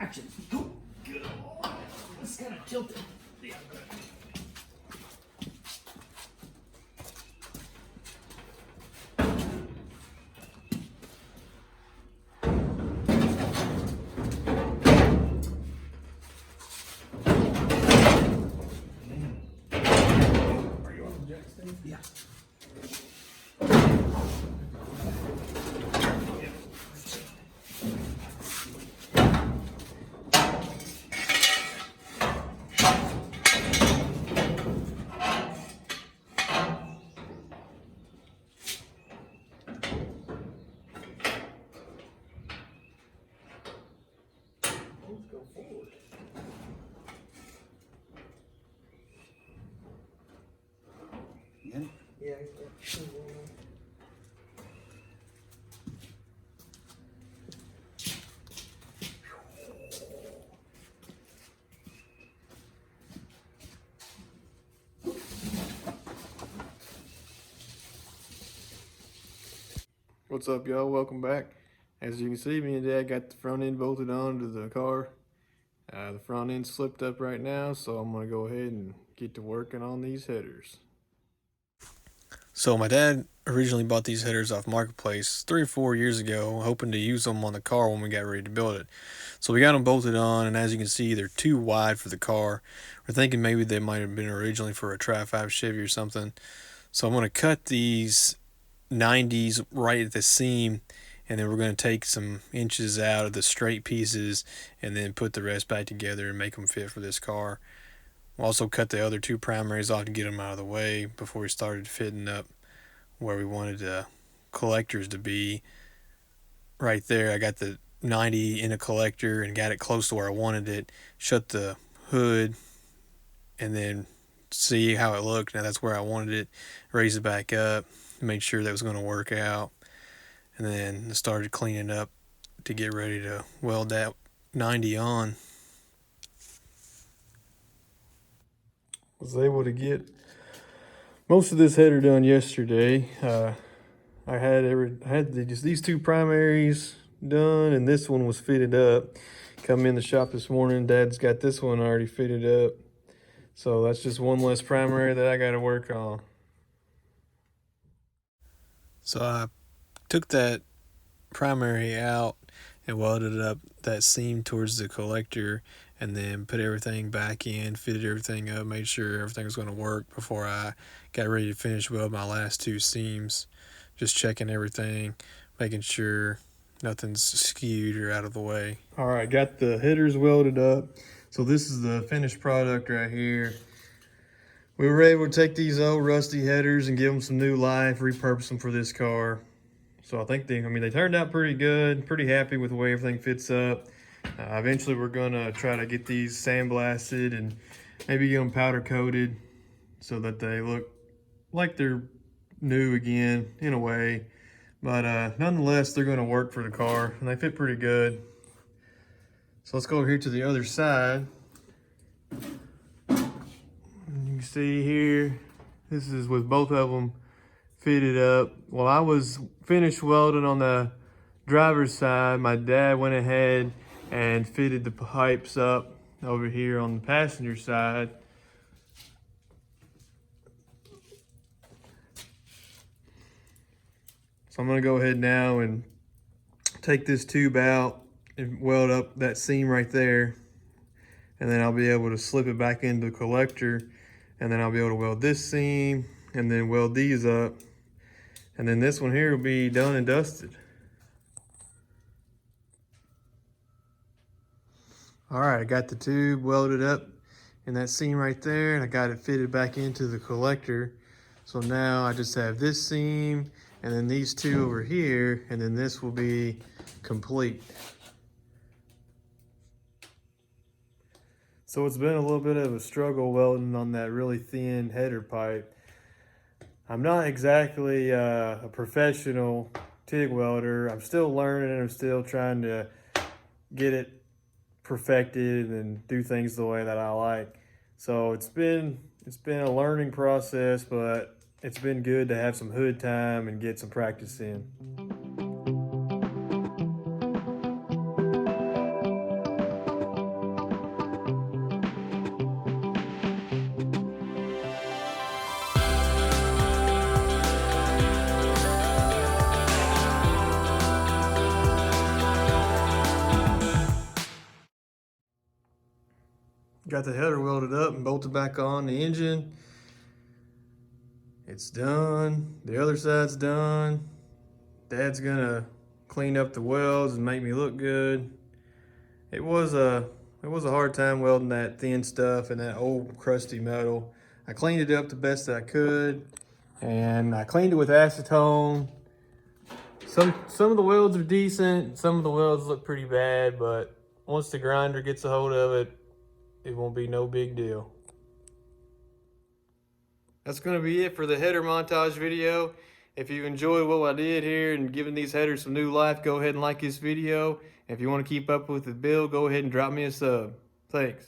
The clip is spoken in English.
Action. Go. Good. It's kind of tilted. Yeah. Are you on the jack stand? Yeah. Let's go forward. Yeah. Yeah. What's up, y'all? Welcome back. As you can see, me and Dad got the front end bolted onto the car. The front end slipped up right now, so I'm going to go ahead and get to working on these headers. So my dad originally bought these headers off Marketplace 3 or 4 years ago, hoping to use them on the car when we got ready to build it. So we got them bolted on, and as you can see, they're too wide for the car. We're thinking maybe they might have been originally for a Tri-5 Chevy or something. So I'm going to cut these 90s right at the seam, and then we're going to take some inches out of the straight pieces and then put the rest back together and make them fit for this car. We'll also cut the other 2 primaries off to get them out of the way before we started fitting up where we wanted the collectors to be. Right there, I got the 90 in a collector and got it close to where I wanted it. Shut the hood and then see how it looked. Now that's where I wanted it. Raise it back up, made sure that was going to work out, and then started cleaning up to get ready to weld that 90 on. Was able to get most of this header done yesterday. I had these 2 primaries done, and this one was fitted up. Come in the shop this morning, Dad's got this one already fitted up. So that's just one less primary that I got to work on. So I took that primary out and welded up that seam towards the collector, and then put everything back in, fitted everything up, made sure everything was going to work before I got ready to finish weld my last 2 seams. Just checking everything, making sure nothing's skewed or out of the way. All right, got the headers welded up. So this is the finished product right here. We were able to take these old rusty headers and give them some new life, repurpose them for this car. So I think they turned out pretty good, pretty happy with the way everything fits up. Eventually we're gonna try to get these sandblasted and maybe get them powder coated so that they look like they're new again in a way. But nonetheless, they're gonna work for the car and they fit pretty good. So let's go over here to the other side. You can see here, this is with both of them fitted up. While I was finished welding on the driver's side, my dad went ahead and fitted the pipes up over here on the passenger side. So I'm gonna go ahead now and take this tube out and weld up that seam right there. And then I'll be able to slip it back into the collector, and then I'll be able to weld this seam and then weld these up. And then this one here will be done and dusted. All right, I got the tube welded up in that seam right there, and I got it fitted back into the collector. So now I just have this seam and then these 2 over here, and then this will be complete. So it's been a little bit of a struggle welding on that really thin header pipe. I'm not exactly a professional TIG welder. I'm still learning. I'm still trying to get it perfected and do things the way that I like. So it's been a learning process, but it's been good to have some hood time and get some practice in. Got the header welded up and bolted back on the engine. It's done. The other side's done. Dad's gonna clean up the welds and make me look good. It was a hard time welding that thin stuff and that old crusty metal. I cleaned it up the best that I could, and I cleaned it with acetone. Some of the welds are decent, some of the welds look pretty bad, but once the grinder gets a hold of it, it won't be no big deal. That's going to be it for the header montage video. If you enjoyed what I did here and giving these headers some new life, go ahead and like this video. If you want to keep up with the build, go ahead and drop me a sub. Thanks.